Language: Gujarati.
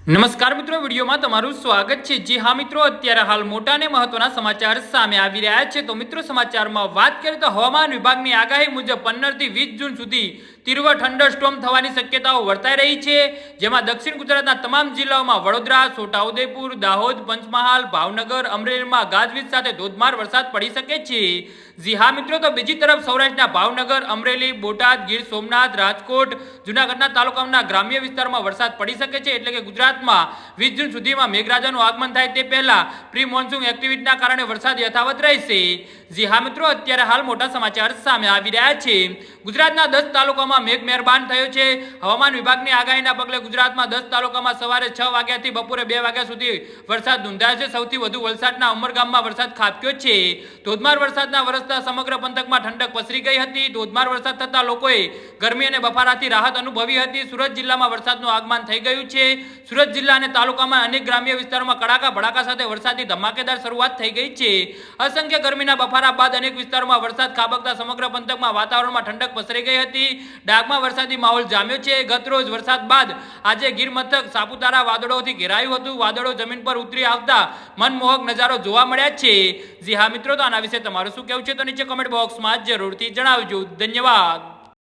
નમસ્કાર મિત્રો, વિડીયોમાં તમારું સ્વાગત છે। જી હા મિત્રો, અત્યારે હાલ મોટા અને મહત્વના સમાચાર સામે આવી રહ્યા છે। તો મિત્રો, સમાચારમાં વાત કરીએ તો હવામાન વિભાગની આગાહી મુજબ 15 થી 20 જૂન સુધી તીવ્ર થંડરસ્ટોર્મ થવાની શક્યતાઓ વર્તાઈ રહી છે, જેમાં દક્ષિણ ગુજરાતના તમામ જિલ્લાઓમાં વડોદરા, છોટાઉદેપુર, દાહોદ, પંચમહાલ, ભાવનગર, અમરેલીમાં ગાજવીજ સાથે ધોધમાર વરસાદ પડી શકે છે। જી હા મિત્રો, તો બીજી તરફ સૌરાષ્ટ્રના ભાવનગર, અમરેલી, બોટાદ, ગીર સોમનાથ, રાજકોટ, જૂનાગઢના તાલુકાના ગ્રામ્ય વિસ્તારમાં વરસાદ પડી શકે છે। એટલે કે ગુજરાતમાં 20 જૂન સુધીમાં મેઘરાજાનું આગમન થાય તે પહેલા પ્રી મોન્સૂન એક્ટિવિટીના કારણે વરસાદ યથાવત રહેશે। જી હા મિત્રો, અત્યારે હાલ મોટા સમાચાર સામે આવી રહ્યા છે। ગુજરાતના 10 તાલુકામાં મેઘ મહેરબાન થયો છે। હવામાન વિભાગની આગાહીના પગલે ગુજરાતમાં 10 તાલુકામાં સવારે 6 વાગ્યાથી બપોરે 2 વાગ્યા સુધી વરસાદ નોંધાયો છે। સૌથી વધુ વલસાડના ઉમરગામમાં વરસાદ ખાબક્યો છે। ધોધમાર વરસાદના વરસતા સમગ્ર પંથકમાં ઠંડક પસરી ગઈ હતી। ધોધમાર વરસાદ થતા લોકોએ ગરમી અને બફારાથી રાહત અનુભવી હતી। સુરત જિલ્લામાં વરસાદનું આગમન થઈ ગયું છે। સુરત જિલ્લા અને તાલુકામાં અનેક ગ્રામ્ય વિસ્તારોમાં કડાકા ભડાકા સાથે વરસાદની ધમાકેદાર શરૂઆત થઈ ગઈ છે। અસંખ્ય ગરમીના બફારા બાદ અનેક વિસ્તારોમાં વરસાદ ખાબકતા સમગ્ર પંથકમાં વાતાવરણમાં ઠંડક પસરી ગઈ હતી। ડાંગમાં વરસાદી માહોલ જામ્યો છે। ગત રોજ વરસાદ બાદ આજે ગીર મથક સાપુતારા વાદળોથી ઘેરાયું હતું। વાદળો જમીન પર ઉતરી આવતા મનમોહક નજારો જોવા મળ્યા છે। જી હા મિત્રો, તો આના વિશે તમારું શું કહેવું છે તો નીચે કમેન્ટ બોક્સમાં જરૂરથી જણાવજો। ધન્યવાદ।